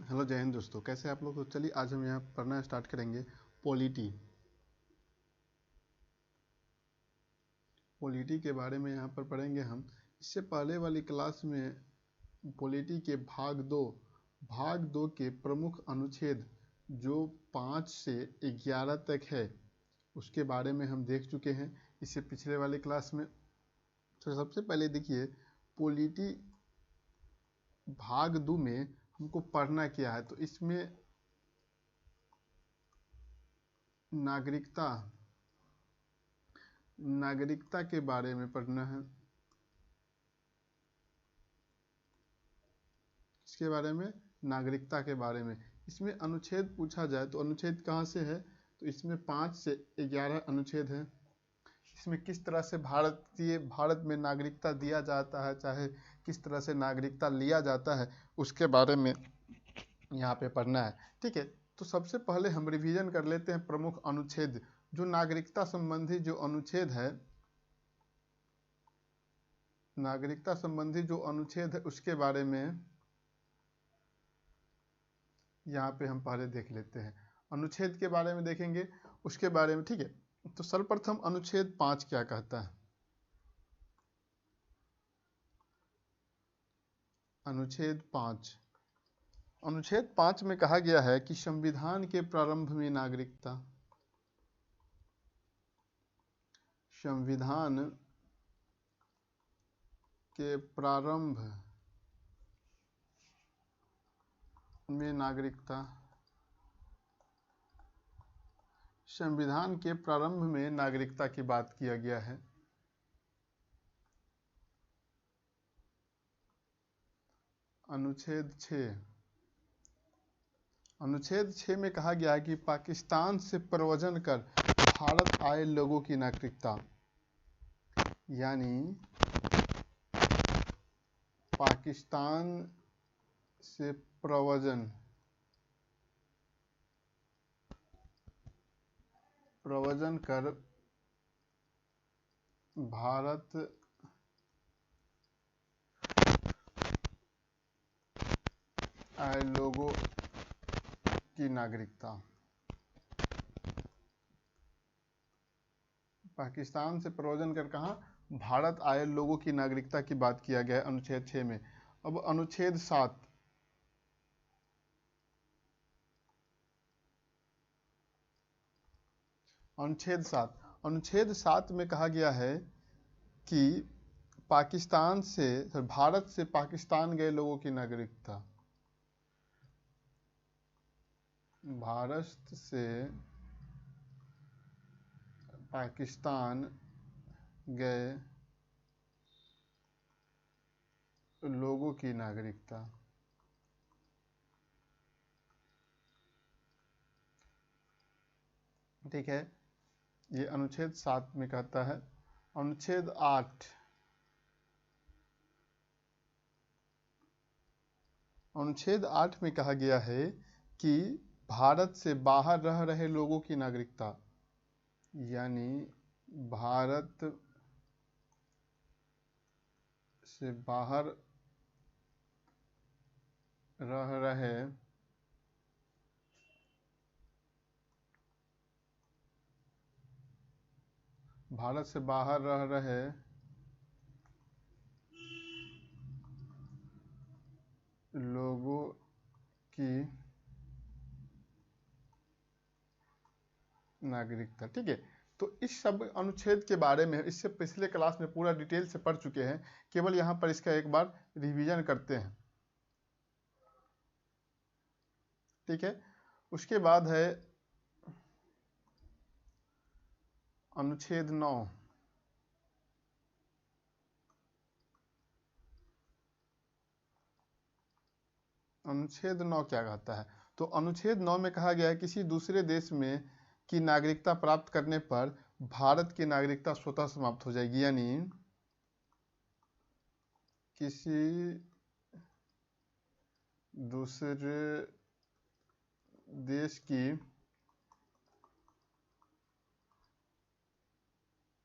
Hello जय हिंद दोस्तों, कैसे आप लोग। तो चलिए आज हम यहाँ पढ़ना स्टार्ट करेंगे पॉलिटी। पॉलिटी के बारे में यहाँ पर पढ़ेंगे हम। इससे पहले वाली क्लास में पॉलिटी के भाग दो के प्रमुख अनुच्छेद जो 5 से 11 तक है उसके बारे में हम देख चुके हैं इससे पिछले वाली क्लास में। तो सबसे पहले देखिए पॉलिटी भाग 2 में हमको पढ़ना क्या है। तो इसमें नागरिकता के बारे में पढ़ना है। इसके बारे में नागरिकता के बारे में इसमें अनुच्छेद पूछा जाए तो अनुच्छेद कहाँ से है, तो इसमें 5 से 11 अनुच्छेद हैं। इसमें किस तरह से भारत में नागरिकता दिया जाता है, चाहे किस तरह से नागरिकता लिया जाता है, उसके बारे में यहाँ पे पढ़ना है। ठीक है, तो सबसे पहले हम रिवीजन कर लेते हैं प्रमुख अनुच्छेद। जो नागरिकता संबंधी जो अनुच्छेद है, नागरिकता संबंधी जो अनुच्छेद है उसके बारे में यहाँ पे हम पहले देख लेते हैं। अनुच्छेद के बारे में देखेंगे उसके बारे में। ठीक है, तो सर्वप्रथम अनुच्छेद 5 क्या कहता है। अनुच्छेद 5 में कहा गया है कि संविधान के प्रारंभ में संविधान के प्रारंभ में संविधान के प्रारंभ में नागरिकता की बात किया गया है। अनुच्छेद 6 में कहा गया है कि पाकिस्तान से प्रव्रजन कर भारत आए लोगों की नागरिकता, यानी पाकिस्तान से प्रव्रजन कर भारत आए लोगों की नागरिकता, पाकिस्तान से प्रव्रजन कर कहाँ, भारत आए लोगों की नागरिकता की बात किया गया है अनुच्छेद 6 में। अब अनुच्छेद 7 में कहा गया है कि भारत से पाकिस्तान गए लोगों की नागरिकता, भारत से पाकिस्तान गए लोगों की नागरिकता। ठीक है, ये अनुच्छेद 7 में कहता है। अनुच्छेद 8 में कहा गया है कि भारत से बाहर रह रहे लोगों की नागरिकता, यानी भारत से बाहर रह रहे लोगों की नागरिकता। ठीक है, तो इस सब अनुच्छेद के बारे में इससे पिछले क्लास में पूरा डिटेल से पढ़ चुके हैं, केवल यहाँ पर इसका एक बार रिवीजन करते हैं। ठीक है, उसके बाद है अनुच्छेद 9। अनुच्छेद 9 क्या कहता है, तो अनुच्छेद 9 में कहा गया है किसी दूसरे देश में की नागरिकता प्राप्त करने पर भारत की नागरिकता स्वतः समाप्त हो जाएगी, यानी किसी दूसरे देश की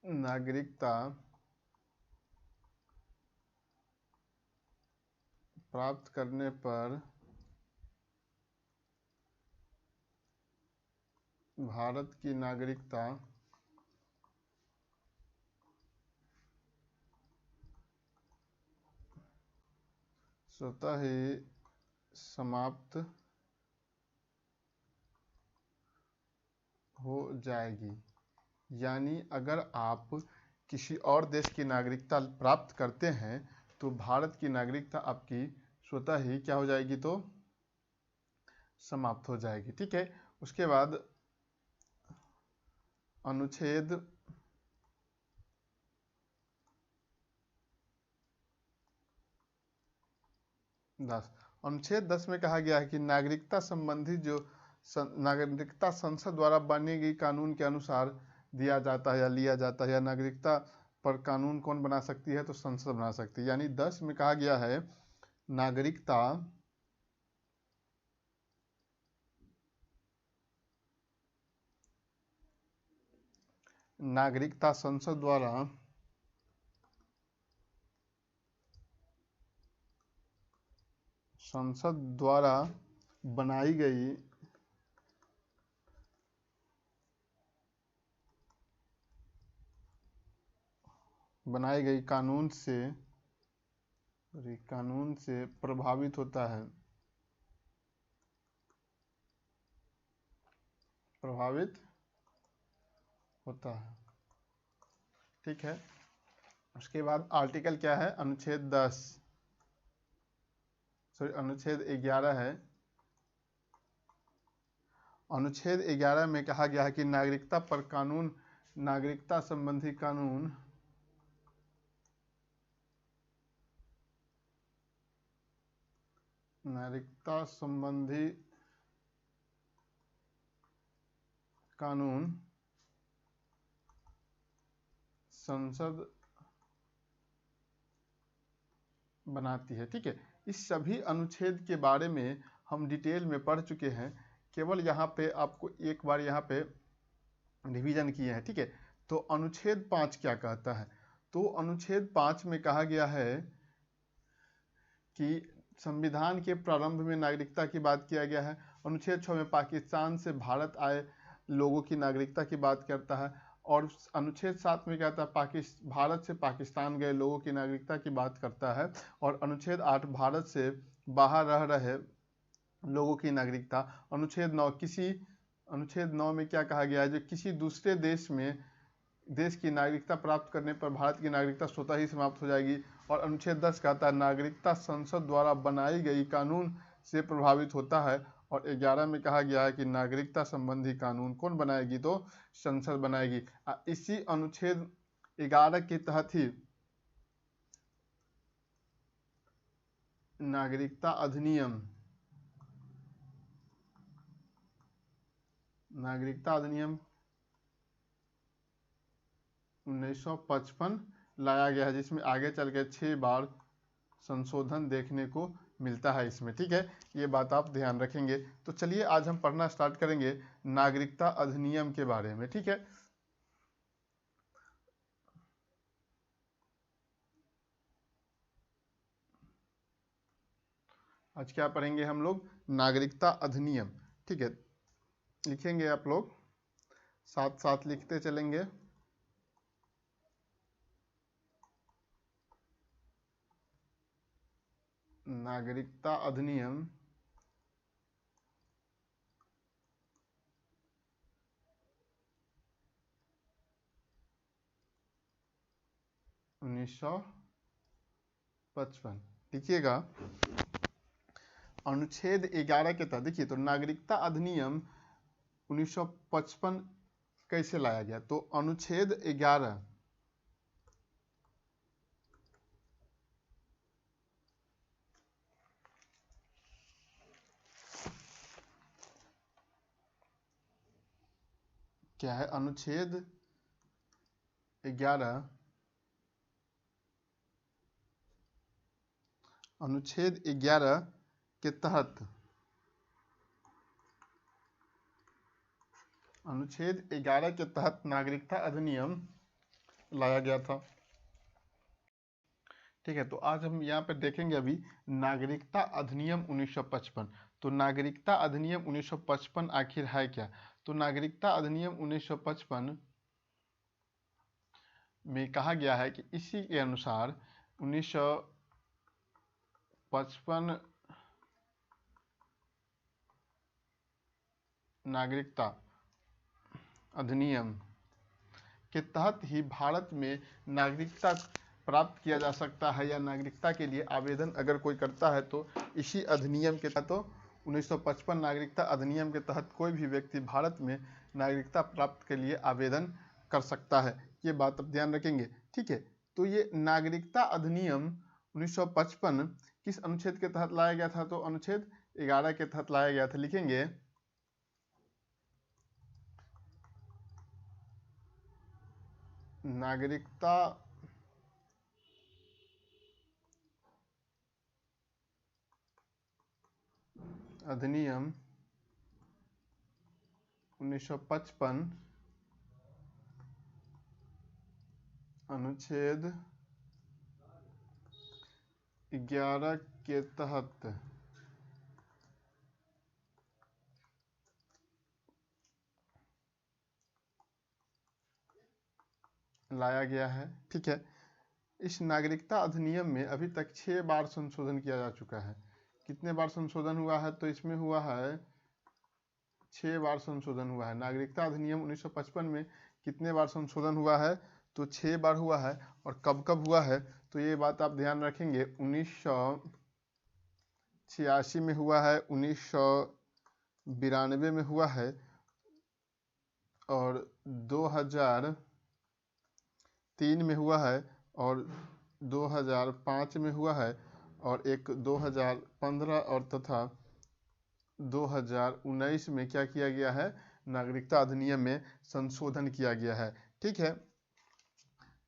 नागरिकता प्राप्त करने पर भारत की नागरिकता स्वतः ही समाप्त हो जाएगी। यानी अगर आप किसी और देश की नागरिकता प्राप्त करते हैं तो भारत की नागरिकता आपकी स्वतः ही क्या हो जाएगी, तो समाप्त हो जाएगी। ठीक है, उसके बाद अनुच्छेद 10, अनुच्छेद 10 में कहा गया है कि नागरिकता संबंधी जो नागरिकता संसद द्वारा बने गई कानून के अनुसार दिया जाता है या लिया जाता है, या नागरिकता पर कानून कौन बना सकती है, तो संसद बना सकती है। यानी 10 में कहा गया है नागरिकता नागरिकता संसद द्वारा बनाई गई कानून से प्रभावित होता है, ठीक है। उसके बाद आर्टिकल क्या है, अनुच्छेद 10, सॉरी अनुच्छेद 11 है। अनुच्छेद 11 में कहा गया है कि नागरिकता पर कानून, नागरिकता संबंधी कानून संसद बनाती है। ठीक है, इस सभी अनुच्छेद के बारे में हम डिटेल में पढ़ चुके हैं, केवल यहाँ पे आपको एक बार यहाँ पे रिवीजन किए हैं। ठीक है, तो अनुच्छेद 5 क्या कहता है, तो अनुच्छेद 5 में कहा गया है कि संविधान के प्रारंभ में नागरिकता की बात किया गया है। अनुच्छेद 6 में पाकिस्तान से भारत आए लोगों की नागरिकता की बात करता है, और अनुच्छेद 7 में कहता है भारत से पाकिस्तान गए लोगों की नागरिकता की बात करता है, और अनुच्छेद 8 भारत से बाहर रह रहे लोगों की नागरिकता। अनुच्छेद 9 में क्या कहा गया है, जो किसी दूसरे देश की नागरिकता प्राप्त करने पर भारत की नागरिकता स्वतः ही समाप्त हो जाएगी। और अनुच्छेद 10 कहता है नागरिकता संसद द्वारा बनाई गई कानून से प्रभावित होता है। और 11 में कहा गया है कि नागरिकता संबंधी कानून कौन बनाएगी, तो संसद बनाएगी। इसी अनुच्छेद 11 के तहत ही नागरिकता अधिनियम 1955 लाया गया है, जिसमें आगे चल के 6 बार संशोधन देखने को मिलता है इसमें। ठीक है, ये बात आप ध्यान रखेंगे। तो चलिए आज हम पढ़ना स्टार्ट करेंगे नागरिकता अधिनियम के बारे में। ठीक है, आज क्या पढ़ेंगे हम लोग, नागरिकता अधिनियम। ठीक है, लिखेंगे आप लोग, साथ साथ लिखते चलेंगे। नागरिकता अधिनियम 1955 लिखिएगा। अनुच्छेद 11 के तहत देखिए, तो नागरिकता अधिनियम 1955 कैसे लाया गया, तो अनुच्छेद 11 क्या है, अनुच्छेद 11 के तहत नागरिकता अधिनियम लाया गया था। ठीक है, तो आज हम यहाँ पे देखेंगे अभी नागरिकता अधिनियम 1955। तो नागरिकता अधिनियम 1955 आखिर है क्या? तो नागरिकता अधिनियम 1955 में कहा गया है कि इसी के अनुसार 1955 नागरिकता अधिनियम के तहत ही भारत में नागरिकता प्राप्त किया जा सकता है, या नागरिकता के लिए आवेदन अगर कोई करता है तो इसी अधिनियम के तहत, तो 1955 नागरिकता अधिनियम के तहत कोई भी व्यक्ति भारत में नागरिकता प्राप्त के लिए आवेदन कर सकता है। ये बात आप ध्यान रखेंगे, ठीक है। तो ये नागरिकता अधिनियम 1955 किस अनुच्छेद के तहत लाया गया था? तो अनुच्छेद 11 के तहत लाया गया था। लिखेंगे नागरिकता अधिनियम 1955 अनुच्छेद 11 के तहत लाया गया है, ठीक है। इस नागरिकता अधिनियम में अभी तक 6 बार संशोधन किया जा चुका है। कितने बार संशोधन हुआ है? तो इसमें हुआ है 6 बार संशोधन हुआ है। नागरिकता अधिनियम 1955 में कितने बार संशोधन हुआ है? तो 6 बार हुआ है। और कब कब हुआ है? तो ये बात आप ध्यान रखेंगे, 1986 में हुआ है, 1992 में हुआ है, और 2003 में हुआ है, और 2005 में हुआ है, और एक 2015 और तथा 2019 में क्या किया गया है? नागरिकता अधिनियम में संशोधन किया गया है, ठीक है।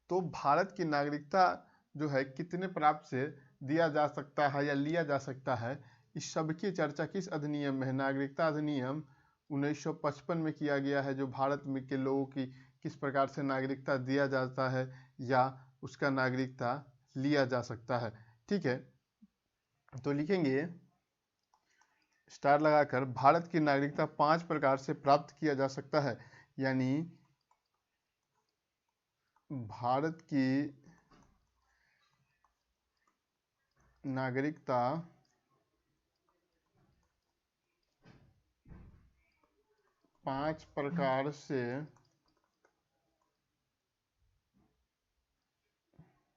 तो भारत की नागरिकता जो है कितने प्राप्त से दिया जा सकता है या लिया जा सकता है, इस सब की चर्चा किस अधिनियम में है? नागरिकता अधिनियम 1955 में किया गया है, जो भारत में के लोगों की किस प्रकार से नागरिकता दिया जाता है या उसका नागरिकता लिया जा सकता है, ठीक है। तो लिखेंगे स्टार लगाकर, भारत की नागरिकता 5 प्रकार से प्राप्त किया जा सकता है। यानी भारत की नागरिकता 5 प्रकार से,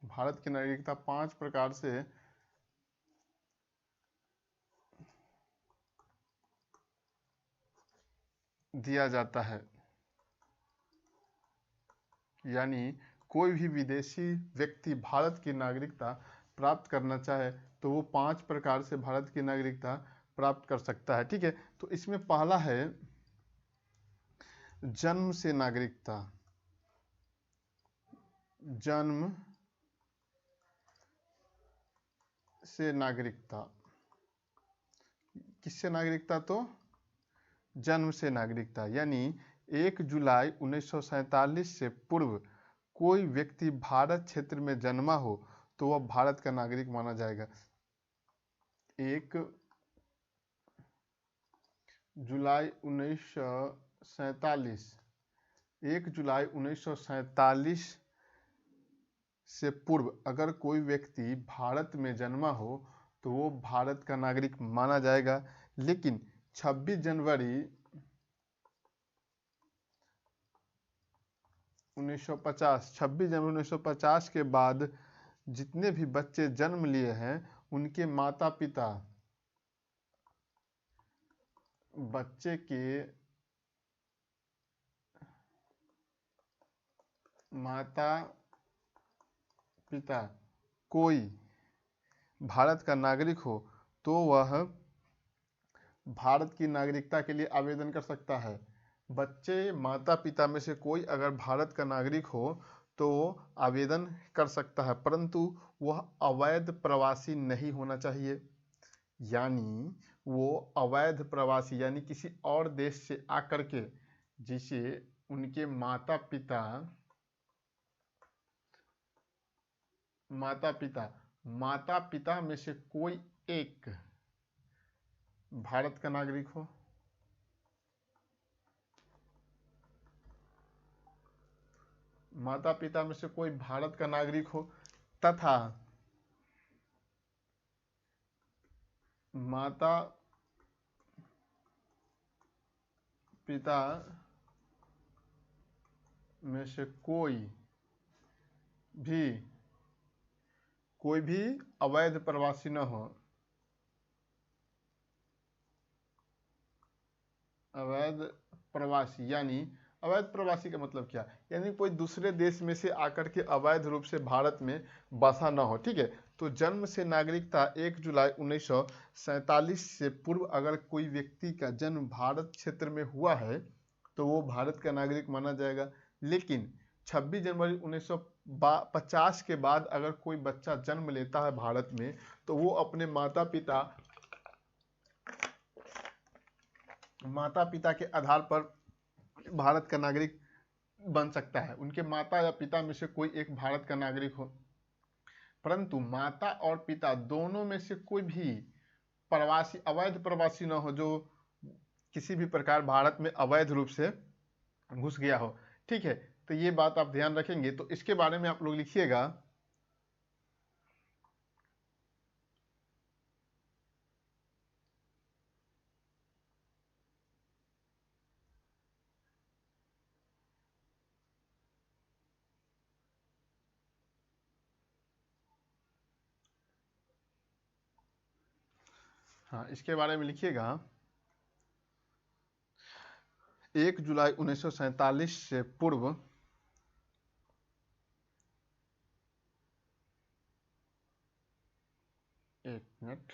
भारत की नागरिकता 5 प्रकार से दिया जाता है। यानी कोई भी विदेशी व्यक्ति भारत की नागरिकता प्राप्त करना चाहे तो वो 5 प्रकार से भारत की नागरिकता प्राप्त कर सकता है, ठीक है। तो इसमें पहला है जन्म से नागरिकता। जन्म से नागरिकता, किससे नागरिकता? तो जन्म से नागरिकता, यानी 1 जुलाई 1947 से पूर्व कोई व्यक्ति भारत क्षेत्र में जन्मा हो तो वह भारत का नागरिक माना जाएगा। 1 जुलाई 1947, 1 जुलाई 1947 से पूर्व अगर कोई व्यक्ति भारत में जन्मा हो तो वो भारत का नागरिक माना जाएगा। लेकिन 26 जनवरी 1950, 26 जनवरी 1950 के बाद जितने भी बच्चे जन्म लिए हैं उनके माता पिता, बच्चे के माता पिता कोई भारत का नागरिक हो तो वह भारत की नागरिकता के लिए आवेदन कर सकता है। बच्चे माता पिता में से कोई अगर भारत का नागरिक हो तो वो आवेदन कर सकता है, परंतु वह अवैध प्रवासी नहीं होना चाहिए। यानी वो अवैध प्रवासी यानी किसी और देश से आकर के, जिसे उनके माता पिता में से कोई एक भारत का नागरिक हो, माता पिता में से कोई भारत का नागरिक हो तथा माता पिता में से भी कोई भी अवैध प्रवासी न हो। अवैध प्रवासी यानी अवैध प्रवासी का मतलब क्या, यानी कोई दूसरे देश में से आकर के अवैध रूप से भारत में बसा न हो। ठीक है, तो जन्म से नागरिकता 1 जुलाई 1947 से पूर्व अगर कोई व्यक्ति का जन्म भारत क्षेत्र में हुआ है तो वो भारत का नागरिक माना जाएगा। लेकिन 26 जनवरी 1950 के बाद अगर कोई बच्चा जन्म लेता है भारत में तो वो अपने माता पिता के आधार पर भारत का नागरिक बन सकता है। उनके माता या पिता में से कोई एक भारत का नागरिक हो, परंतु माता और पिता दोनों में से कोई भी प्रवासी, अवैध प्रवासी न हो जो किसी भी प्रकार भारत में अवैध रूप से घुस गया हो। ठीक है, तो ये बात आप ध्यान रखेंगे। तो इसके बारे में आप लोग लिखिएगा, हाँ इसके बारे में लिखिएगा 1 जुलाई 1947 से पूर्व एक मिनट,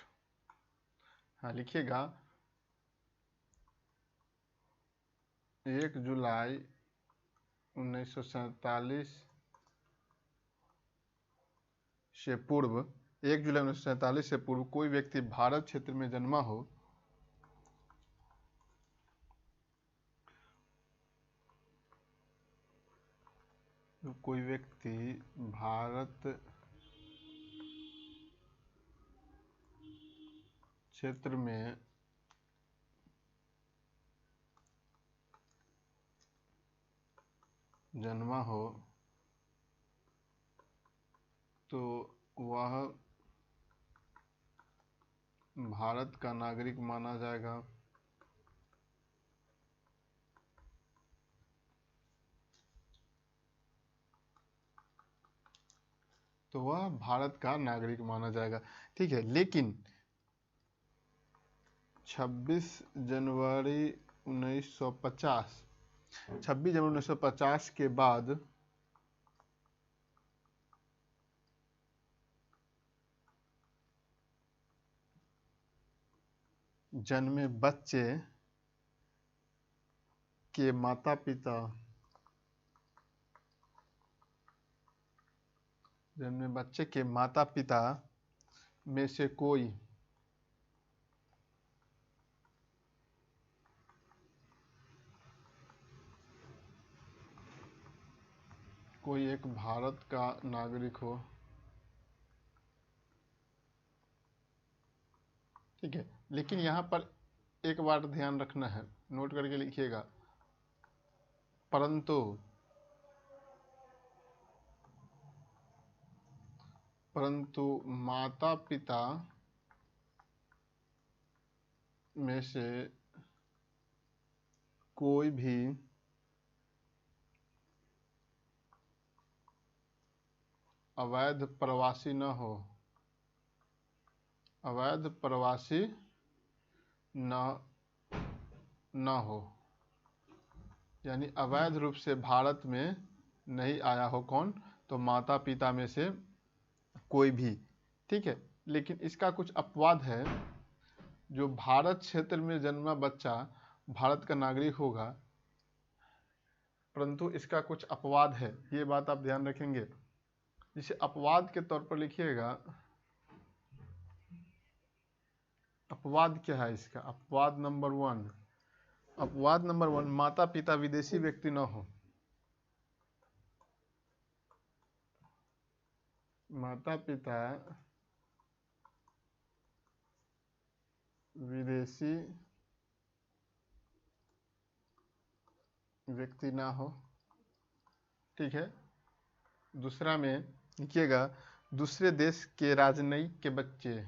हाँ लिखिएगा 1 जुलाई 1947 से पूर्व 1 जुलाई 1947 से पूर्व कोई व्यक्ति भारत क्षेत्र में जन्मा हो कोई व्यक्ति भारत क्षेत्र में जन्मा हो तो वह भारत का नागरिक माना जाएगा। तो वह भारत का नागरिक माना जाएगा। ठीक है, लेकिन 26 जनवरी 1950 के बाद जन्मे बच्चे के माता पिता में से कोई एक भारत का नागरिक हो। ठीक है, लेकिन यहाँ पर एक बात ध्यान रखना है, नोट करके लिखिएगा, परंतु माता पिता में से कोई भी अवैध प्रवासी न हो, अवैध प्रवासी न हो, यानी अवैध रूप से भारत में नहीं आया हो। कौन? तो माता पिता में से कोई भी। ठीक है, लेकिन इसका कुछ अपवाद है, जो भारत क्षेत्र में जन्मा बच्चा भारत का नागरिक होगा, परंतु इसका कुछ अपवाद है, ये बात आप ध्यान रखेंगे। जिसे अपवाद के तौर पर लिखिएगा, अपवाद क्या है इसका? अपवाद नंबर 1, माता पिता विदेशी व्यक्ति न हो। माता पिता विदेशी व्यक्ति ना हो। ठीक है। दूसरा में लिखिएगा, दूसरे देश के राजनयिक के बच्चे,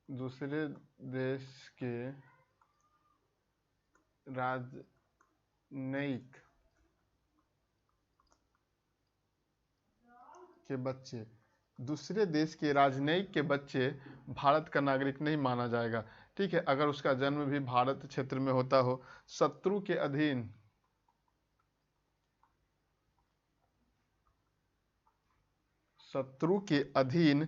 दूसरे देश के राजनयिक के बच्चे, दूसरे देश के राजनयिक के बच्चे भारत का नागरिक नहीं माना जाएगा। ठीक है। अगर उसका जन्म भी भारत क्षेत्र में होता हो, शत्रु के अधीन, शत्रु के अधीन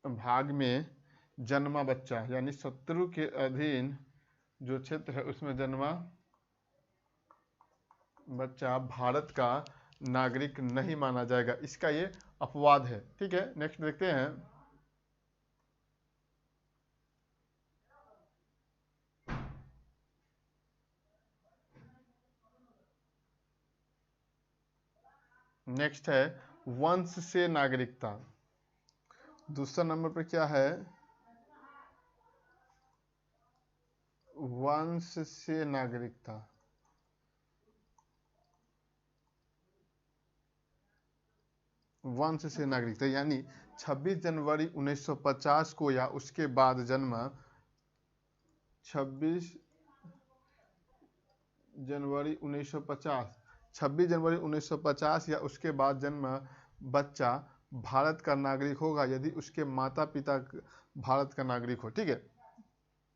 भाग में जन्मा बच्चा, यानी शत्रु के अधीन जो क्षेत्र है उसमें जन्मा बच्चा भारत का नागरिक नहीं माना जाएगा। इसका ये अपवाद है। ठीक है। नेक्स्ट देखते हैं। नेक्स्ट है वंश से नागरिकता। दूसरा नंबर पर क्या है? वंश से नागरिकता। वंश से नागरिकता यानी 26 जनवरी 1950 को या उसके बाद जन्मा, 26 जनवरी 1950, 26 जनवरी 1950 या उसके बाद जन्मा बच्चा भारत का नागरिक होगा यदि उसके माता पिता भारत का नागरिक हो। ठीक है।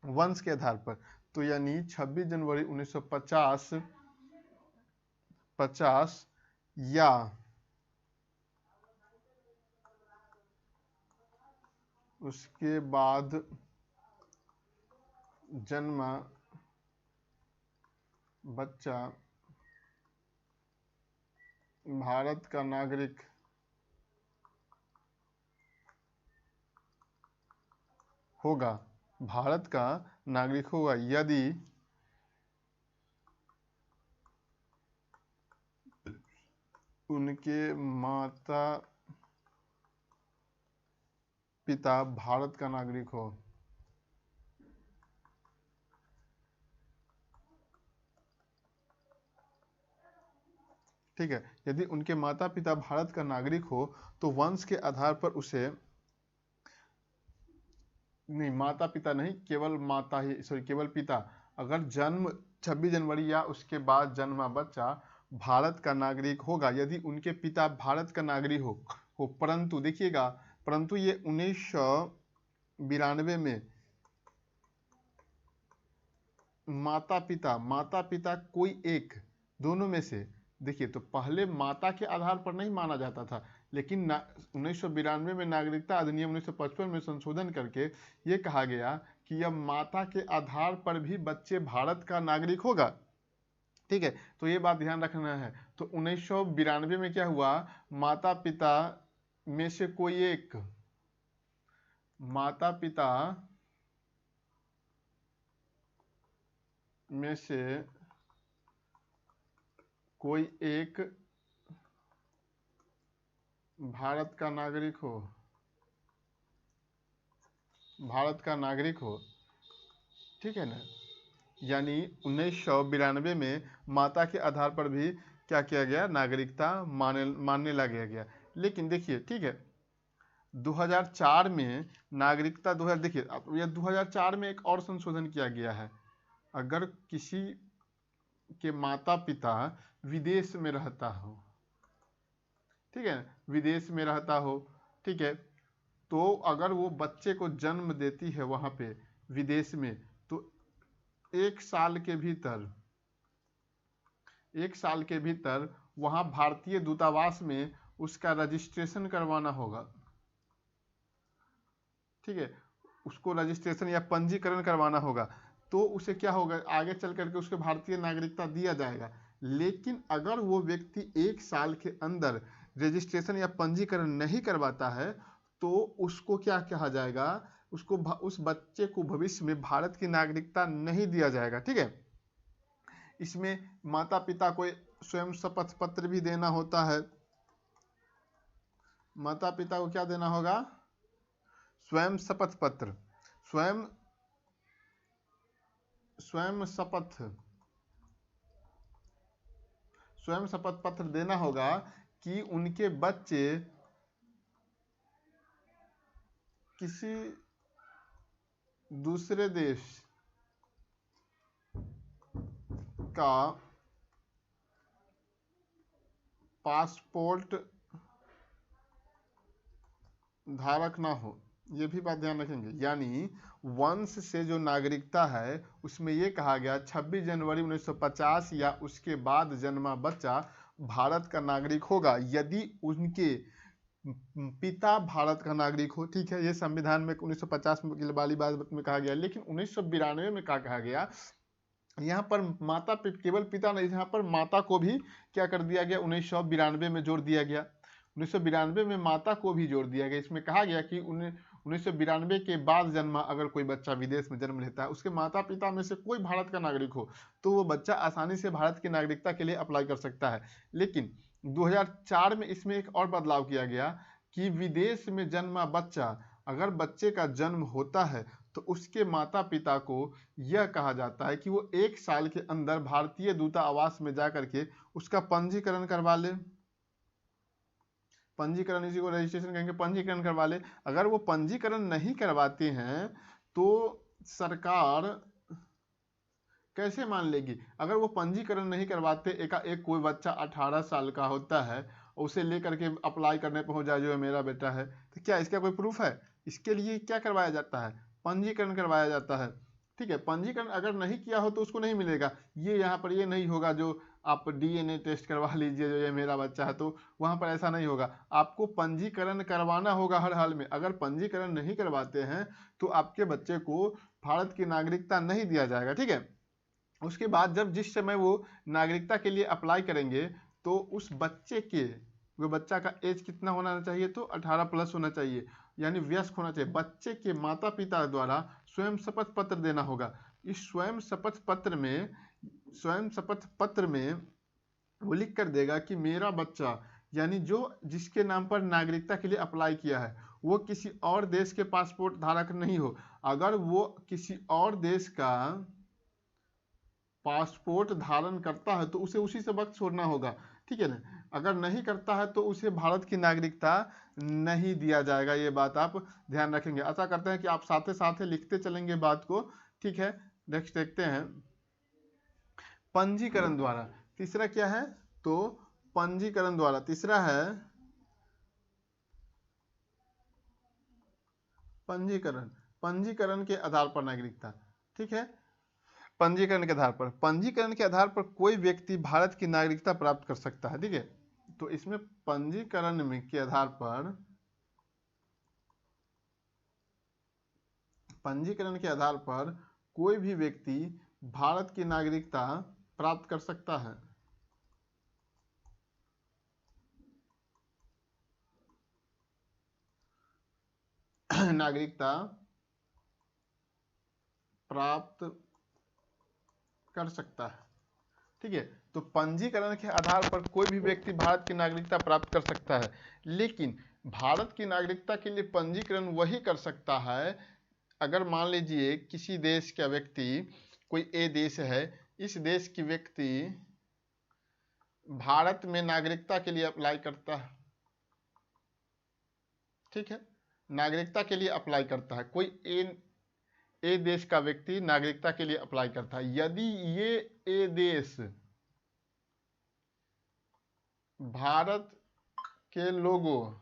वंश के आधार पर, तो यानी 26 जनवरी 1950 या उसके बाद जन्मा बच्चा भारत का नागरिक होगा, भारत का नागरिक होगा यदि उनके माता पिता भारत का नागरिक हो। ठीक है। यदि उनके माता पिता भारत का नागरिक हो तो वंश के आधार पर उसे, नहीं माता पिता नहीं, केवल माता ही, सॉरी केवल पिता, अगर जन्म 26 जनवरी या उसके बाद जन्मा बच्चा भारत का नागरिक होगा यदि उनके पिता भारत का नागरिक हो। परंतु देखिएगा, परंतु ये 1992 में माता पिता कोई एक, दोनों में से, देखिए तो पहले माता के आधार पर नहीं माना जाता था, लेकिन 1992 में नागरिकता अधिनियम 1955 में संशोधन करके ये कहा गया कि अब माता के आधार पर भी बच्चे भारत का नागरिक होगा। ठीक है। तो ये बात ध्यान रखना है। तो 1992 में क्या हुआ, माता पिता में से कोई एक, माता पिता में से कोई एक भारत का नागरिक हो, भारत का नागरिक हो। ठीक है ना। यानी 1992 में माता के आधार पर भी क्या किया गया, नागरिकता मानने लगा गया। लेकिन देखिए, ठीक है, 2004 में नागरिकता 2000, देखिए यह 2004 में एक और संशोधन किया गया है। अगर किसी के माता पिता विदेश में रहता हो, ठीक है, विदेश में रहता हो, ठीक है, तो अगर वो बच्चे को जन्म देती है वहां पे विदेश में, तो 1 साल के भीतर वहां भारतीय दूतावास में उसका रजिस्ट्रेशन करवाना होगा। ठीक है। उसको रजिस्ट्रेशन या पंजीकरण करवाना होगा, तो उसे क्या होगा, आगे चल करके उसको भारतीय नागरिकता दिया जाएगा। लेकिन अगर वो व्यक्ति 1 साल के अंदर रजिस्ट्रेशन या पंजीकरण नहीं करवाता है तो उसको क्या कहा जाएगा, उसको उस बच्चे को भविष्य में भारत की नागरिकता नहीं दिया जाएगा। ठीक है। इसमें माता पिता को स्वयं शपथ पत्र भी देना होता है, माता पिता को क्या देना होगा? स्वयं शपथ पत्र, स्वयं शपथ पत्र देना होगा कि उनके बच्चे किसी दूसरे देश का पासपोर्ट धारक ना हो। ये भी बात ध्यान रखेंगे। यानी वंश से जो नागरिकता है उसमें ये कहा गया 26 जनवरी 1950 या उसके बाद जन्मा बच्चा भारत का नागरिक होगा यदि उनके पिता भारत का नागरिक हो। ठीक है, ये संविधान में 1950 में वाली बात में कहा गया। लेकिन 1992 में क्या कहा गया, यहाँ पर माता केवल पिता नहीं, यहाँ पर माता को भी क्या कर दिया गया, 1992 में जोड़ दिया गया। 1992 में माता को भी जोड़ दिया गया। इसमें कहा गया कि 1992 के बाद जन्मा अगर कोई बच्चा विदेश में जन्म लेता है, उसके माता पिता में से कोई भारत का नागरिक हो, तो वो बच्चा आसानी से भारत की नागरिकता के लिए अप्लाई कर सकता है। लेकिन 2004 में इसमें एक और बदलाव किया गया कि विदेश में जन्मा बच्चा, अगर बच्चे का जन्म होता है तो उसके माता पिता को यह कहा जाता है कि वो 1 साल के अंदर भारतीय दूतावास में जाकर के उसका पंजीकरण करवा ले। पंजीकरण, इसी को रजिस्ट्रेशन कहेंगे, पंजीकरण करवा ले। अगर वो पंजीकरण नहीं करवाते हैं तो सरकार कैसे मान लेगी? अगर वो पंजीकरण नहीं करवाते, एक कोई बच्चा 18 साल का होता है, उसे लेकर के अप्लाई करने पर हो जाए जो मेरा बेटा है, तो क्या इसका कोई प्रूफ है? इसके लिए क्या करवाया जाता है? पंजीकरण करवाया जाता है। ठीक है, पंजीकरण अगर नहीं किया हो तो उसको नहीं मिलेगा। ये यहाँ पर ये नहीं होगा जो आप डीएनए टेस्ट करवा लीजिए जो ये मेरा बच्चा है, तो वहाँ पर ऐसा नहीं होगा। आपको पंजीकरण करवाना होगा हर हाल में। अगर पंजीकरण नहीं करवाते हैं तो आपके बच्चे को भारत की नागरिकता नहीं दिया जाएगा। ठीक है, उसके बाद जब जिस समय वो नागरिकता के लिए अप्लाई करेंगे तो उस बच्चे के, वो बच्चा का एज कितना होना चाहिए? तो 18 प्लस होना चाहिए, यानी वयस्क होना चाहिए। बच्चे के माता पिता द्वारा स्वयं शपथ पत्र देना होगा। इस स्वयं शपथ पत्र में वो लिख कर देगा कि मेरा बच्चा, यानी जो जिसके नाम पर नागरिकता के लिए अप्लाई किया है, वो किसी और देश के पासपोर्ट धारक नहीं हो। अगर वो किसी और देश का पासपोर्ट धारण करता है तो उसे उसी से वक्त छोड़ना होगा। ठीक है ना, अगर नहीं करता है तो उसे भारत की नागरिकता नहीं दिया जाएगा। ये बात आप ध्यान रखेंगे। आशा करते हैं कि आप साथ साथ लिखते चलेंगे बात को। ठीक है, नेक्स्ट देखते हैं पंजीकरण द्वारा। तीसरा क्या है? तो पंजीकरण द्वारा। तीसरा है पंजीकरण के आधार पर नागरिकता। ठीक है, पंजीकरण के आधार पर कोई व्यक्ति भारत की नागरिकता प्राप्त कर सकता है। ठीक है, तो इसमें पंजीकरण के आधार पर कोई भी व्यक्ति भारत की नागरिकता प्राप्त कर सकता है। नागरिकता प्राप्त कर सकता है। ठीक है, तो पंजीकरण के आधार पर कोई भी व्यक्ति भारत की नागरिकता प्राप्त कर सकता है। लेकिन भारत की नागरिकता के लिए पंजीकरण वही कर सकता है अगर मान लीजिए किसी देश का व्यक्ति, कोई ए देश है, इस देश की व्यक्ति भारत में नागरिकता के लिए अप्लाई करता है। ठीक है, नागरिकता के लिए अप्लाई करता है, कोई ए देश का व्यक्ति नागरिकता के लिए अप्लाई करता है। यदि ये ए देश भारत के लोगों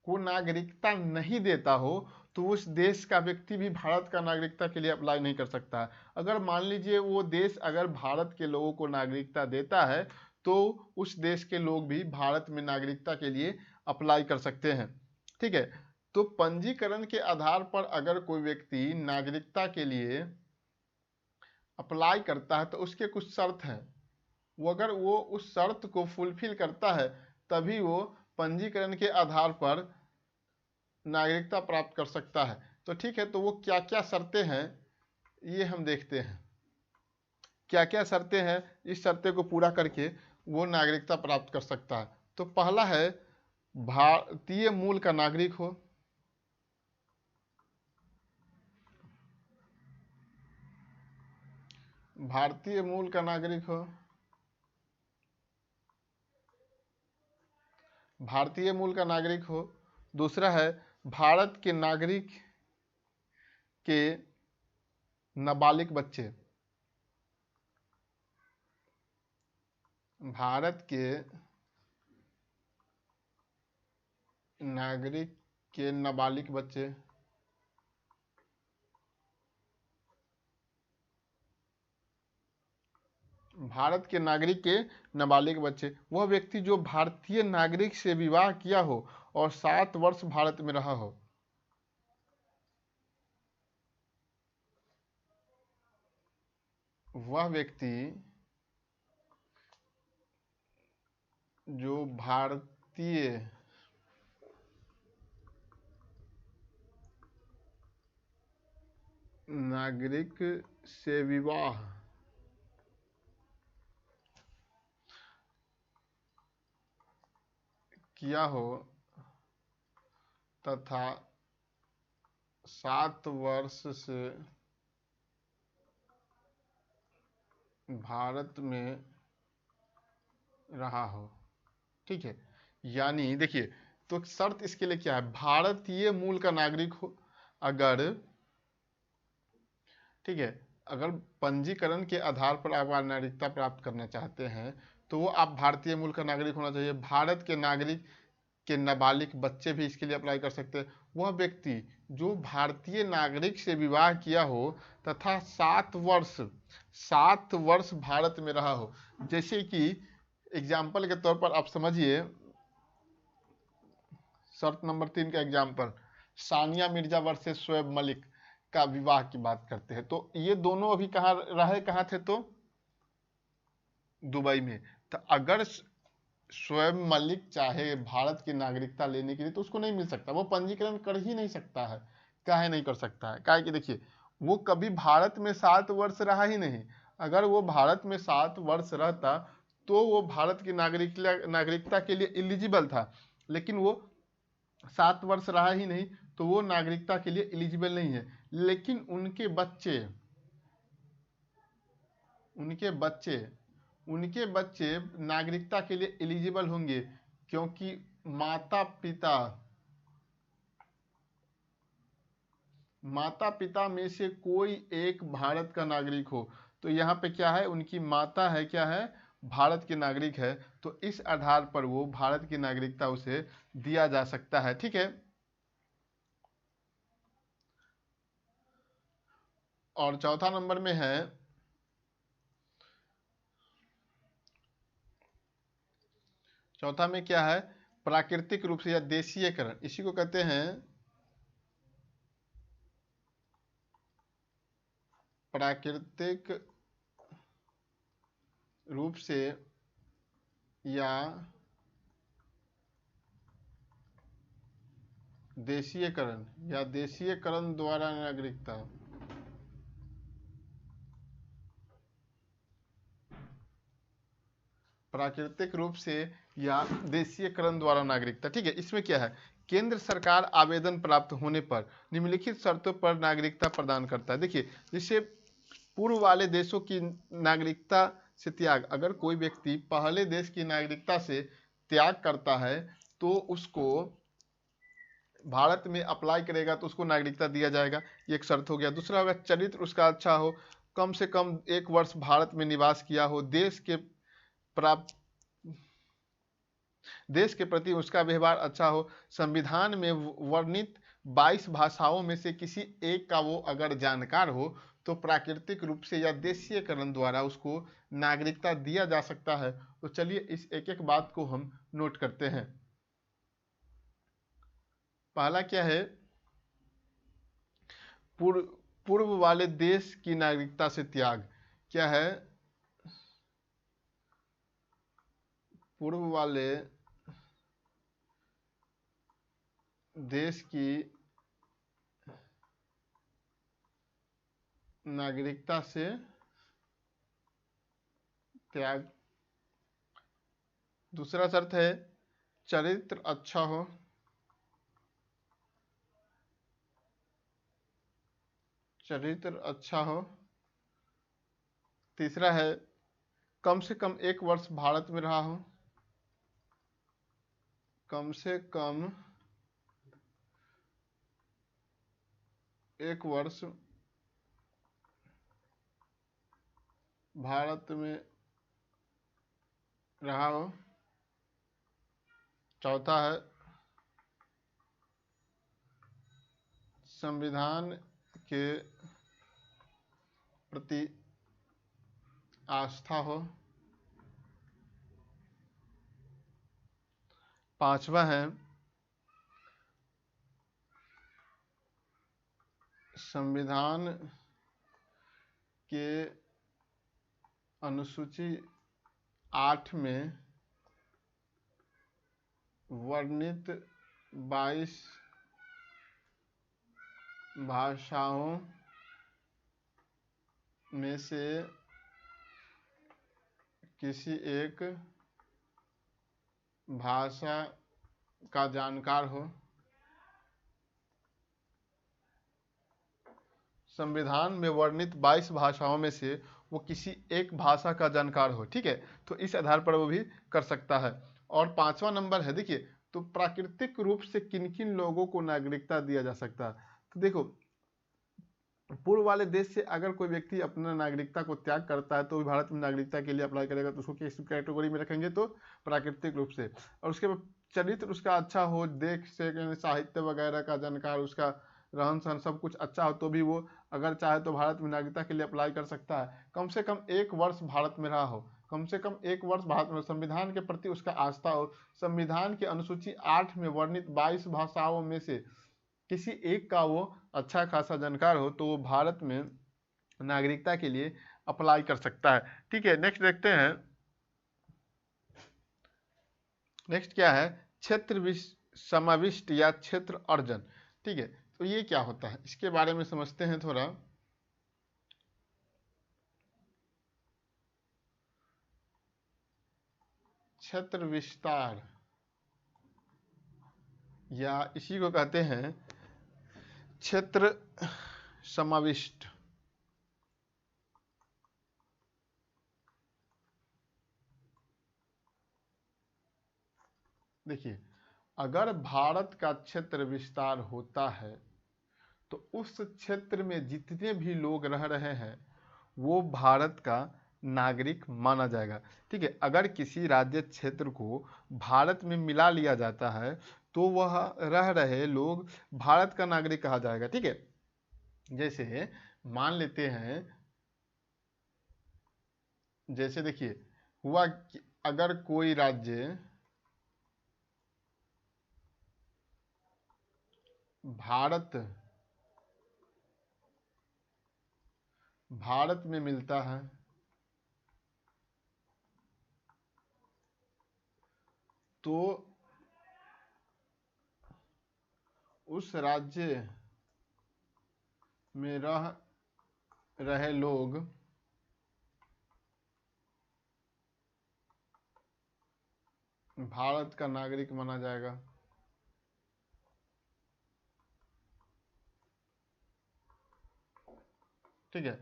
को नागरिकता नहीं देता हो तो उस देश का व्यक्ति भी भारत का नागरिकता के लिए अप्लाई नहीं कर सकता। अगर मान लीजिए वो देश अगर भारत के लोगों को नागरिकता देता है तो उस देश के लोग भी भारत में नागरिकता के लिए अप्लाई कर सकते हैं। ठीक है, तो पंजीकरण के आधार पर अगर कोई व्यक्ति नागरिकता के लिए अप्लाई करता है तो उसके कुछ शर्त हैं। अगर वो उस शर्त को फुलफिल करता है तभी वो पंजीकरण के आधार पर नागरिकता प्राप्त कर सकता है। तो ठीक है, तो वो क्या क्या शर्तें हैं ये हम देखते हैं। क्या क्या शर्तें हैं, इस शर्तें को पूरा करके वो नागरिकता प्राप्त कर सकता है। तो पहला है भारतीय मूल का नागरिक हो, भारतीय मूल का नागरिक हो, भारतीय मूल का नागरिक हो। दूसरा है भारत के नागरिक के नाबालिग बच्चे, भारत के नागरिक के नाबालिग बच्चे, भारत के नागरिक के नाबालिग बच्चे वह व्यक्ति जो भारतीय नागरिक से विवाह किया हो और 7 वर्ष भारत में रहा हो। वह व्यक्ति जो भारतीय नागरिक से विवाह किया हो तथा 7 वर्ष से भारत में रहा हो। ठीक है, यानी देखिए, तो शर्त इसके लिए क्या है, भारतीय मूल का नागरिक हो। अगर ठीक है, अगर पंजीकरण के आधार पर आप नागरिकता प्राप्त करना चाहते हैं तो वो आप भारतीय मूल का नागरिक होना चाहिए। भारत के नागरिक के नाबालिग बच्चे भी इसके लिए अप्लाई कर सकते हैं। वह व्यक्ति जो भारतीय नागरिक से विवाह किया हो तथा 7 वर्ष भारत में रहा हो। जैसे कि एग्जाम्पल के तौर पर आप समझिए, शर्त नंबर 3 का एग्जाम्पल, सानिया मिर्जा वर्सेस शोएब मलिक का विवाह की बात करते हैं। तो ये दोनों अभी कहाँ रहे, कहाँ थे, तो दुबई में। तो अगर शोएब मलिक चाहे भारत की नागरिकता लेने के लिए तो उसको नहीं मिल सकता, वो पंजीकरण कर ही नहीं सकता है। काहे नहीं कर सकता है, काहे कि देखिए वो कभी भारत में 7 वर्ष रहा ही नहीं। अगर वो भारत में 7 वर्ष रहता तो वो भारत की नागरिकता के लिए एलिजिबल था, लेकिन वो 7 वर्ष रहा ही नहीं तो वो नागरिकता के लिए एलिजिबल नहीं है। लेकिन उनके बच्चे नागरिकता के लिए एलिजिबल होंगे, क्योंकि माता पिता में से कोई एक भारत का नागरिक हो। तो यहाँ पे क्या है, उनकी माता है, क्या है, भारत की नागरिक है। तो इस आधार पर वो भारत की नागरिकता उसे दिया जा सकता है। ठीक है, और चौथा नंबर में है, चौथा में क्या है, प्राकृतिक रूप से या देशीयकरण, इसी को कहते हैं प्राकृतिक रूप से या देशीयकरण द्वारा नागरिकता। प्राकृतिक रूप से या देशीयकरण द्वारा नागरिकता। ठीक है, इसमें क्या है, केंद्र सरकार आवेदन प्राप्त होने पर निम्नलिखित शर्तों पर नागरिकता प्रदान करता है। देखिए, जैसे पूर्व वाले देशों की नागरिकता से त्याग, अगर कोई व्यक्ति पहले देश की नागरिकता से त्याग करता है तो उसको भारत में अप्लाई करेगा तो उसको नागरिकता दिया जाएगा, ये एक शर्त हो गया। दूसरा होगा चरित्र उसका अच्छा हो, कम से कम 1 वर्ष भारत में निवास किया हो, देश के प्रति उसका व्यवहार अच्छा हो, संविधान में वर्णित 22 भाषाओं में से किसी एक का वो अगर जानकार हो तो प्राकृतिक रूप से या देशीयकरण द्वारा उसको नागरिकता दिया जा सकता है। तो चलिए इस एक एक बात को हम नोट करते हैं। पहला क्या है, पूर्व वाले देश की नागरिकता से त्याग। क्या है, पूर्व वाले देश की नागरिकता से त्याग। दूसरा शर्त है चरित्र अच्छा हो, चरित्र अच्छा हो। तीसरा है कम से कम 1 वर्ष भारत में रहा हो, कम से कम 1 वर्ष भारत में रहा हो। चौथा है संविधान के प्रति आस्था हो। पांचवा है संविधान के अनुसूची 8 में वर्णित 22 भाषाओं में से किसी एक भाषा का जानकार हो। संविधान में वर्णित 22 भाषाओं में से वो किसी एक भाषा का जानकार हो, ठीक है। तो इस आधार पर वो भी कर सकता है। और पांचवा नंबर है, देखिए, तो प्राकृतिक रूप से किन किन लोगों को नागरिकता दिया जा सकता है। तो देखो, पूर्व वाले देश से अगर कोई व्यक्ति अपना नागरिकता को त्याग करता है तो भी भारत में नागरिकता के लिए अप्लाई करेगा, तो उसको किस कैटेगरी में रखेंगे, तो प्राकृतिक रूप से। और उसके बाद चरित्र उसका अच्छा हो, देख से साहित्य वगैरह का जानकार, उसका रहन सहन सब कुछ अच्छा हो, तो भी वो अगर चाहे तो भारत में नागरिकता के लिए अप्लाई कर सकता है। कम से कम 1 वर्ष भारत में रहा हो, कम से कम 1 वर्ष भारत में, संविधान के प्रति उसका आस्था हो, संविधान की अनुसूची 8 में वर्णित 22 भाषाओं में से किसी एक का वो अच्छा खासा जानकार हो, तो वो भारत में नागरिकता के लिए अप्लाई कर सकता है, ठीक है। नेक्स्ट देखते हैं, नेक्स्ट क्या है, क्षेत्र समाविष्ट या क्षेत्र अर्जन, ठीक है। तो ये क्या होता है, इसके बारे में समझते हैं थोड़ा। क्षेत्र विस्तार या इसी को कहते हैं क्षेत्र समाविष्ट। देखिए, अगर भारत का क्षेत्र विस्तार होता है तो उस क्षेत्र में जितने भी लोग रह रहे हैं वो भारत का नागरिक माना जाएगा, ठीक है। अगर किसी राज्य क्षेत्र को भारत में मिला लिया जाता है तो वह रह रहे लोग भारत का नागरिक कहा जाएगा, ठीक है। जैसे मान लेते हैं, जैसे देखिए हुआ कि अगर कोई राज्य भारत में मिलता है तो उस राज्य में रह रहे लोग भारत का नागरिक माना जाएगा, ठीक है।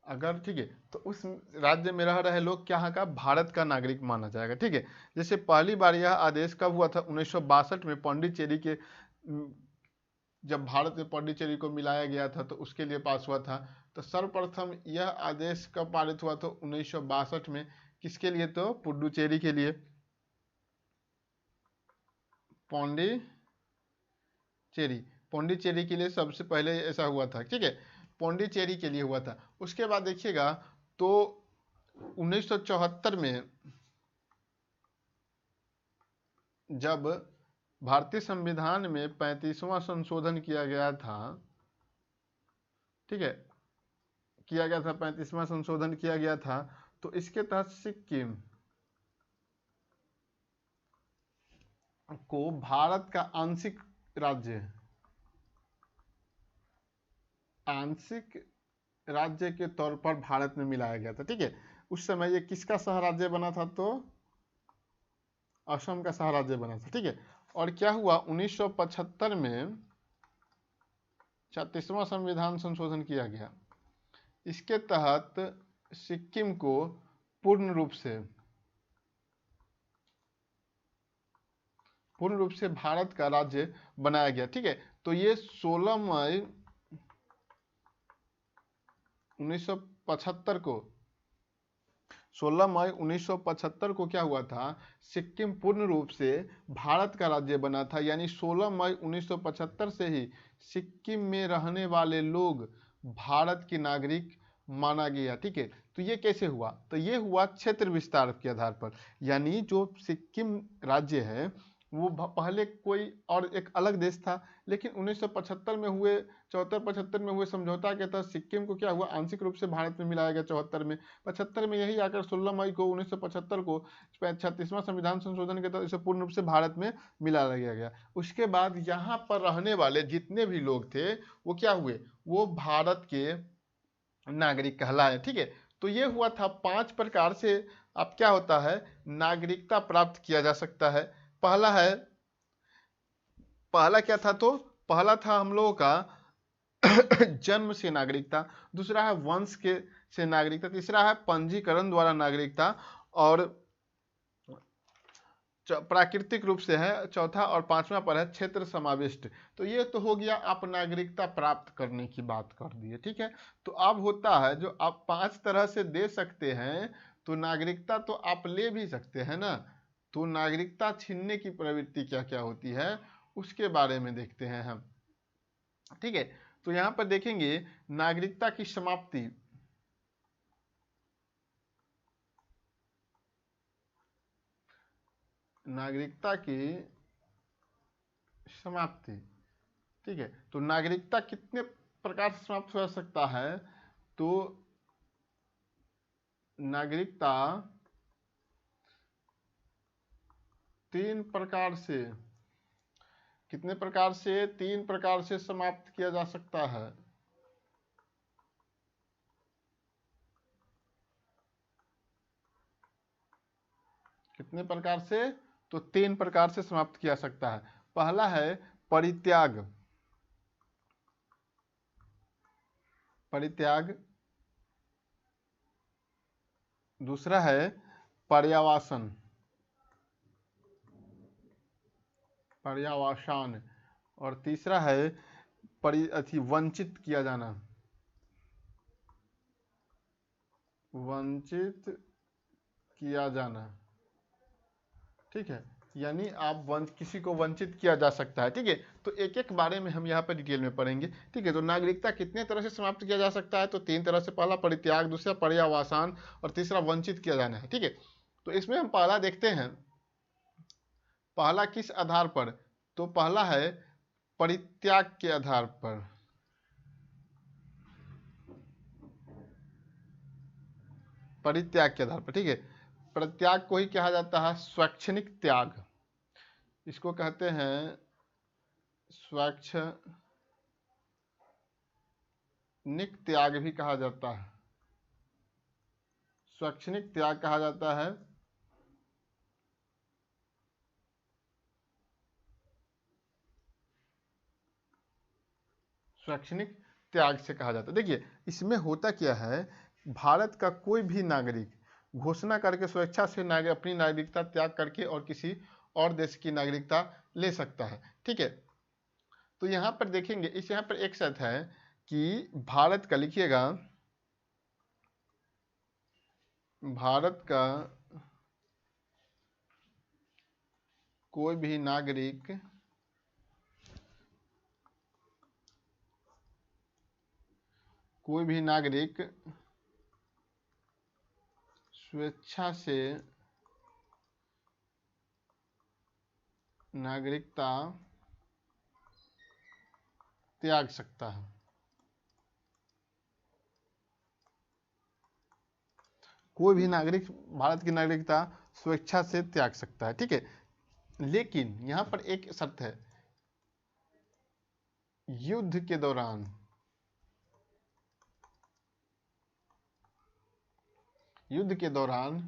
अगर ठीक है तो उस राज्य में रह रहे लोग क्या का भारत का नागरिक माना जाएगा, ठीक है। जैसे पहली बार यह आदेश कब हुआ था, 1962 में पौंडीचेरी के जब भारत में पौंडीचेरी को मिलाया गया था तो उसके लिए पास हुआ था। तो सर्वप्रथम यह आदेश कब पारित हुआ था, 1962 में, किसके लिए, तो पुडुचेरी के लिए, पौंडीचेरी के लिए सबसे पहले ऐसा हुआ था, ठीक है। पौंडीचेरी के लिए हुआ था। उसके बाद देखिएगा तो 1974 में जब भारतीय संविधान में 35वां संशोधन किया गया था, ठीक है, किया गया था, 35वां संशोधन किया गया था, तो इसके तहत सिक्किम को भारत का आंशिक राज्य के तौर पर भारत में मिलाया गया था, ठीक है। उस समय ये किसका सह राज्य बना था, तो असम का सह राज्य बना था, ठीक है। और क्या हुआ 1975 में 36वां संविधान संशोधन किया गया। इसके तहत सिक्किम को पूर्ण रूप से भारत का राज्य बनाया गया, ठीक है। तो ये 16 मई 1975 को 16 मई 1975 को क्या हुआ था, सिक्किम पूर्ण रूप से भारत का राज्य बना था। यानी 16 मई 1975 से ही सिक्किम में रहने वाले लोग भारत के नागरिक माना गया, ठीक है। तो ये कैसे हुआ, तो ये हुआ क्षेत्र विस्तार के आधार पर। यानी जो सिक्किम राज्य है वो पहले कोई और एक अलग देश था, लेकिन 1975 में हुए 74-75 में हुए समझौता के तहत सिक्किम को क्या हुआ, आंशिक रूप से भारत में मिलाया गया 74 में। 75 में यही आकर 16 मई को 1975 को 36वां संविधान संशोधन के तहत इसे पूर्ण रूप से भारत में मिला लिया गया। उसके बाद यहाँ पर रहने वाले जितने भी लोग थे वो क्या हुए, वो भारत के नागरिक कहलाए, ठीक है। तो ये हुआ था 5 प्रकार से अब क्या होता है, नागरिकता प्राप्त किया जा सकता है। पहला क्या था, तो पहला था हम लोगों का जन्म से नागरिकता, दूसरा है वंश के से नागरिकता, तीसरा है पंजीकरण द्वारा नागरिकता, और प्राकृतिक रूप से है चौथा, और पांचवा पर है क्षेत्र समाविष्ट। तो ये तो हो गया आप नागरिकता प्राप्त करने की बात कर दिए, ठीक है। तो अब होता है जो आप 5 तरह से दे सकते हैं, तो नागरिकता तो आप ले भी सकते हैं ना। तो नागरिकता छीनने की प्रवृत्ति क्या क्या होती है उसके बारे में देखते हैं हम, ठीक है। तो यहां पर देखेंगे नागरिकता की समाप्ति। नागरिकता की समाप्ति, ठीक है। तो नागरिकता कितने प्रकार से समाप्त हो सकता है, तो नागरिकता 3 प्रकार से, कितने प्रकार से, 3 प्रकार से समाप्त किया जा सकता है। कितने प्रकार से, तो 3 प्रकार से समाप्त किया सकता है। पहला है परित्याग, दूसरा है पर्यावासन, और तीसरा है वंचित किया जाना, ठीक है। यानी आप किसी को वंचित किया जा सकता है, ठीक है। तो एक एक बारे में हम यहाँ पर डिटेल में पढ़ेंगे, ठीक है। तो नागरिकता कितने तरह से समाप्त किया जा सकता है, तो 3 तरह से, पहला परित्याग, दूसरा पर्यावसान, और तीसरा वंचित किया जाना है, ठीक है। तो इसमें हम पहला देखते हैं, पहला किस आधार पर, तो पहला है परित्याग के आधार पर। परित्याग के आधार पर, ठीक है। परित्याग को ही कहा जाता है स्वैच्छनिक त्याग, इसको कहते हैं स्वैच्छनिक त्याग भी कहा जाता है, स्वैच्छनिक त्याग कहा जाता है। स्वैच्छनिक त्याग से कहा जाता है। देखिए इसमें होता क्या है, भारत का कोई भी नागरिक घोषणा करके स्वेच्छा से अपनी नागरिकता त्याग करके और किसी और देश की नागरिकता ले सकता है, ठीक है। तो यहाँ पर देखेंगे, इस यहाँ पर एक शर्त है कि भारत का, लिखिएगा, भारत का कोई भी नागरिक स्वेच्छा से नागरिकता त्याग सकता है। कोई भी नागरिक भारत की नागरिकता स्वेच्छा से त्याग सकता है, ठीक है। लेकिन यहां पर एक शर्त है, युद्ध के दौरान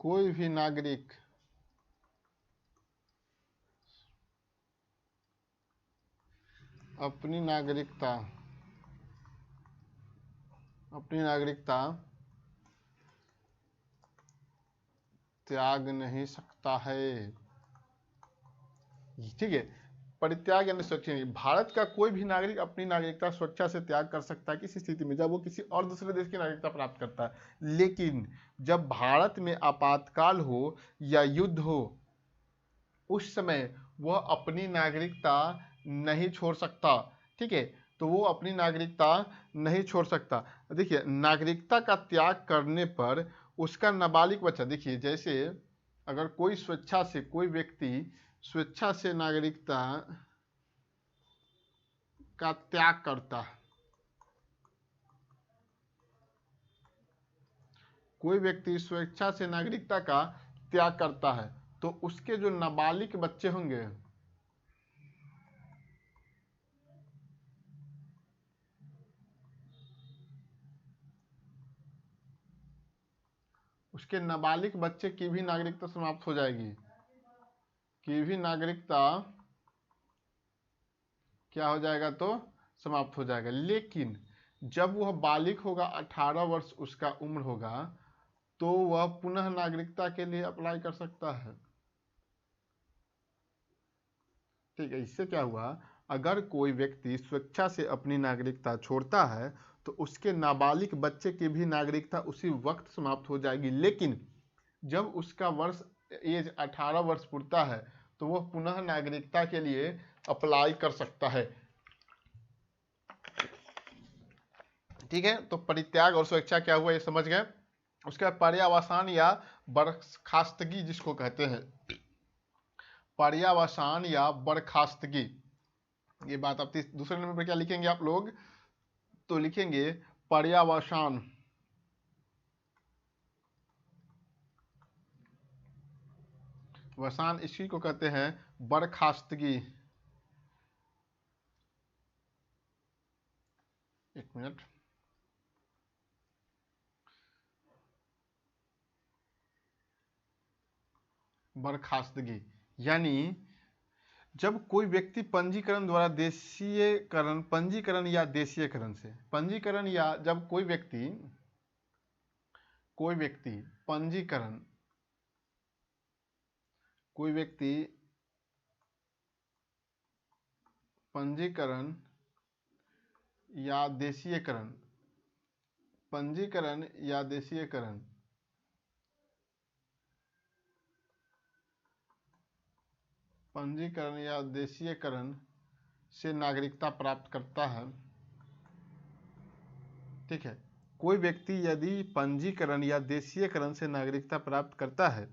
कोई भी नागरिक अपनी नागरिकता त्याग नहीं सकता है। ठीक है, परित्याग यानी स्वेच्छा नहीं। भारत का कोई भी नागरिक अपनी नागरिकता स्वेच्छा से त्याग कर सकता है किसी स्थिति में, जब वो किसी और दूसरे देश की नागरिकता प्राप्त करता है। लेकिन जब भारत में आपातकाल हो या युद्ध हो, उस समय वह अपनी नागरिकता नहीं छोड़ सकता। ठीक है, तो वो अपनी नागरिकता नहीं छोड़ सकता। देखिए, नागरिकता का त्याग करने पर उसका नाबालिग बच्चा, देखिए जैसे अगर कोई स्वेच्छा से, कोई व्यक्ति स्वेच्छा से नागरिकता का त्याग करता है, कोई व्यक्ति स्वेच्छा से नागरिकता का त्याग करता है, तो उसके जो नाबालिग बच्चे होंगे, उसके नाबालिग बच्चे की भी नागरिकता समाप्त हो जाएगी, की भी नागरिकता क्या हो जाएगा, तो समाप्त हो जाएगा। लेकिन जब वह बालिग होगा, 18 वर्ष उसका उम्र होगा, तो वह पुनः नागरिकता के लिए अप्लाई कर सकता है। ठीक है, इससे क्या हुआ, अगर कोई व्यक्ति स्वेच्छा से अपनी नागरिकता छोड़ता है तो उसके नाबालिग बच्चे की भी नागरिकता उसी वक्त समाप्त हो जाएगी। लेकिन जब उसका वर्ष एज 18 वर्ष पूरता है तो वह पुनः नागरिकता के लिए अप्लाई कर सकता है। ठीक है, तो परित्याग और स्वेच्छा क्या हुआ ये समझ गए। उसका पर्यावसान या बर्खास्तगी जिसको कहते हैं, पर्यावसान या बर्खास्तगी, ये बात आप दूसरे नंबर पर क्या लिखेंगे आप लोग, तो लिखेंगे पर्यावसान। वसान इसी को कहते हैं बर्खास्तगी। एक मिनट, बर्खास्तगी यानी जब कोई व्यक्ति पंजीकरण द्वारा देशीयकरण, पंजीकरण या देशीयकरण से, पंजीकरण या जब कोई व्यक्ति पंजीकरण, कोई व्यक्ति पंजीकरण या देशीयकरण, पंजीकरण या देशीयकरण पंजीकरण या देशीयकरण से नागरिकता प्राप्त करता है। ठीक है, कोई व्यक्ति यदि पंजीकरण या देशीयकरण से नागरिकता प्राप्त करता है,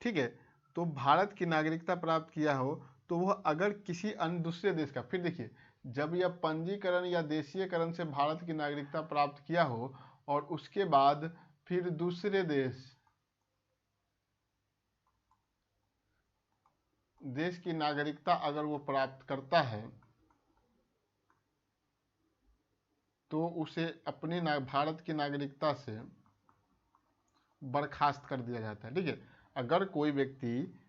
ठीक है, तो भारत की नागरिकता प्राप्त किया हो, तो वह अगर किसी अन्य दूसरे देश का, फिर देखिए जब यह पंजीकरण या देशीयकरण से भारत की नागरिकता प्राप्त किया हो और उसके बाद फिर दूसरे देश की नागरिकता अगर वो प्राप्त करता है तो उसे अपनी भारत की नागरिकता से बर्खास्त कर दिया जाता है। ठीक है, अगर कोई व्यक्ति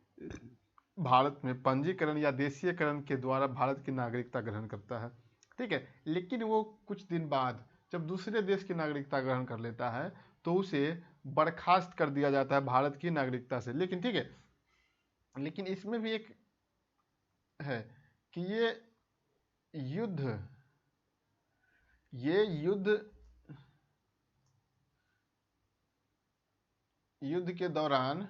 भारत में पंजीकरण या देशीयकरण के द्वारा भारत की नागरिकता ग्रहण करता है, ठीक है, लेकिन वो कुछ दिन बाद जब दूसरे देश की नागरिकता ग्रहण कर लेता है तो उसे बर्खास्त कर दिया जाता है भारत की नागरिकता से। लेकिन ठीक है, लेकिन इसमें भी एक है कि ये युद्ध के दौरान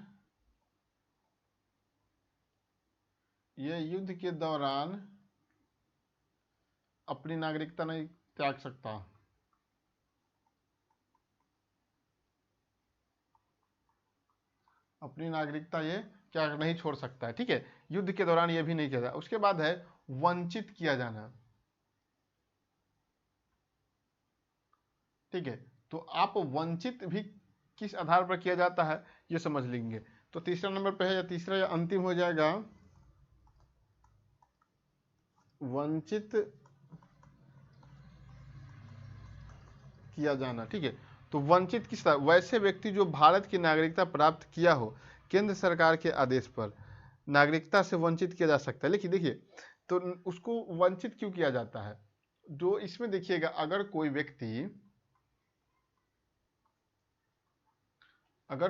अपनी नागरिकता नहीं त्याग सकता। अपनी नागरिकता ये क्या नहीं छोड़ सकता है। ठीक है, युद्ध के दौरान ये भी नहीं किया जाता। उसके बाद है वंचित किया जाना। ठीक है, तो आप वंचित भी किस आधार पर किया जाता है ये समझ लेंगे। तो तीसरा नंबर पे है, या तीसरा या अंतिम हो जाएगा, वंचित किया जाना। ठीक है, तो वंचित किस तरह, वैसे व्यक्ति जो भारत की नागरिकता प्राप्त किया हो केंद्र सरकार के आदेश पर, नागरिकता से वंचित किया जा सकता है। लेकिन देखिए, तो उसको वंचित क्यों किया जाता है, जो इसमें देखिएगा, अगर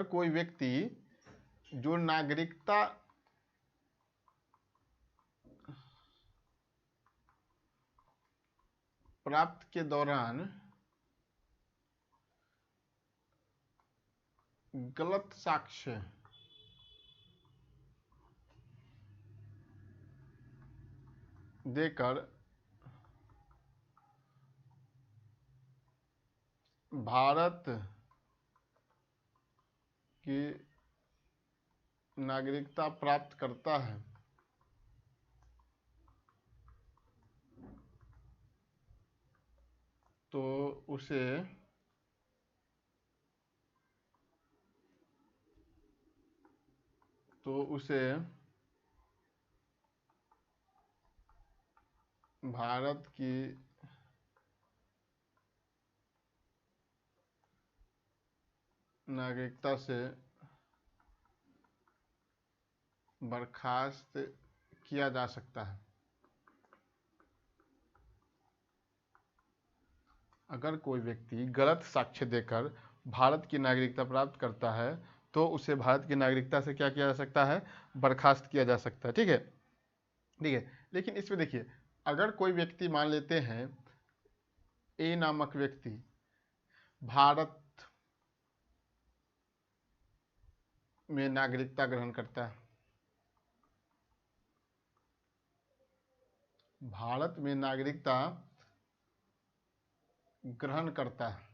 कोई व्यक्ति जो नागरिकता प्राप्त के दौरान गलत साक्ष्य देकर भारत की नागरिकता प्राप्त करता है, तो उसे भारत की नागरिकता से बर्खास्त किया जा सकता है। अगर कोई व्यक्ति गलत साक्ष्य देकर भारत की नागरिकता प्राप्त करता है तो उसे भारत की नागरिकता से क्या किया जा सकता है, बर्खास्त किया जा सकता है। ठीक है, ठीक है। लेकिन इसमें देखिए, अगर कोई व्यक्ति मान लेते हैं ए नामक व्यक्ति भारत में नागरिकता ग्रहण करता है, भारत में नागरिकता ग्रहण करता है,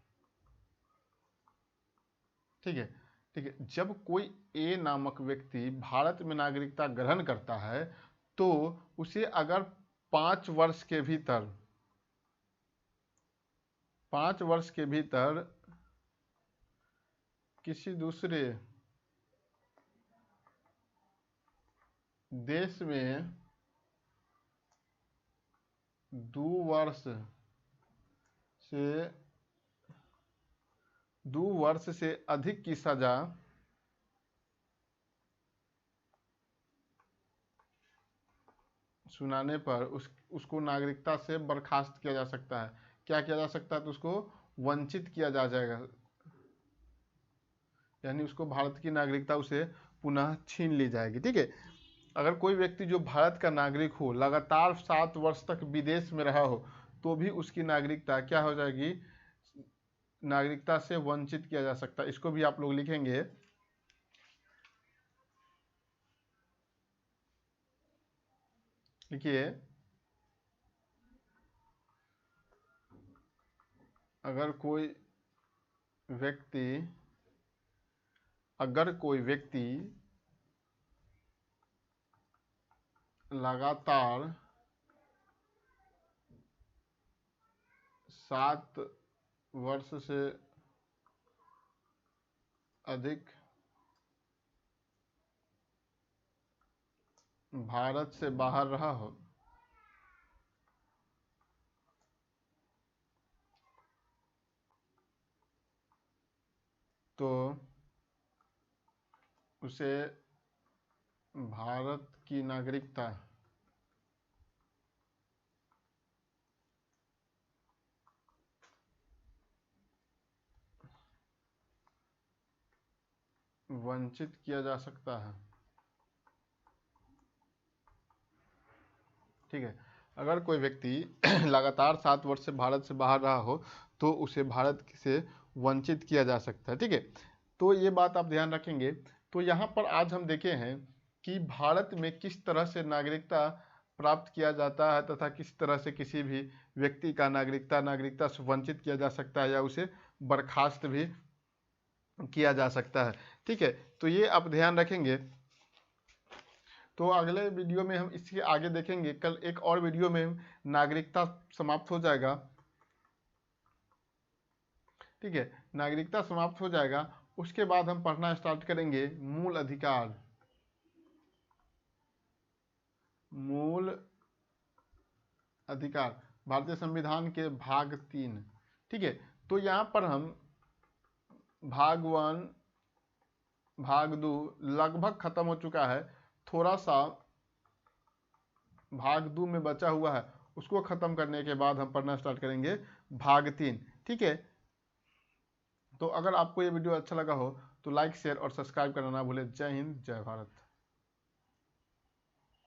ठीक है, ठीक है। जब कोई ए नामक व्यक्ति भारत में नागरिकता ग्रहण करता है तो उसे अगर 5 वर्ष के भीतर 5 वर्ष के भीतर किसी दूसरे देश में 2 वर्ष से 2 वर्ष से अधिक की सजा सुनाने पर उसको नागरिकता से बर्खास्त किया जा सकता है। क्या किया जा सकता है, तो उसको वंचित किया जा जाएगा, यानी उसको भारत की नागरिकता उसे पुनः छीन ली जाएगी। ठीक है, अगर कोई व्यक्ति जो भारत का नागरिक हो, लगातार 7 वर्ष तक विदेश में रहा हो, तो भी उसकी नागरिकता क्या हो जाएगी, नागरिकता से वंचित किया जा सकता है। इसको भी आप लोग लिखेंगे, लिखिए, अगर कोई व्यक्ति लगातार 7 वर्ष से अधिक भारत से बाहर रहा हो, तो उसे भारत की नागरिकता वंचित किया जा सकता है। ठीक है, अगर कोई व्यक्ति लगातार 7 वर्ष से भारत से बाहर रहा हो तो उसे भारत से वंचित किया जा सकता है। ठीक है, तो ये बात आप ध्यान रखेंगे। तो यहाँ पर आज हम देखे हैं कि भारत में किस तरह से नागरिकता प्राप्त किया जाता है तथा किस तरह से किसी भी व्यक्ति का नागरिकता से वंचित किया जा सकता है या उसे बर्खास्त भी किया जा सकता है। ठीक है, तो ये आप ध्यान रखेंगे। तो अगले वीडियो में हम इसके आगे देखेंगे। कल एक और वीडियो में नागरिकता समाप्त हो जाएगा। ठीक है, नागरिकता समाप्त हो जाएगा, उसके बाद हम पढ़ना स्टार्ट करेंगे मूल अधिकार। भारतीय संविधान के भाग 3। ठीक है, तो यहाँ पर हम भाग 1 भाग 2 लगभग खत्म हो चुका है, थोड़ा सा भाग 2 में बचा हुआ है, उसको खत्म करने के बाद हम पढ़ना स्टार्ट करेंगे भाग 3। ठीक है, तो अगर आपको ये वीडियो अच्छा लगा हो तो लाइक शेयर और सब्सक्राइब करना ना भूलें। जय हिंद, जय भारत।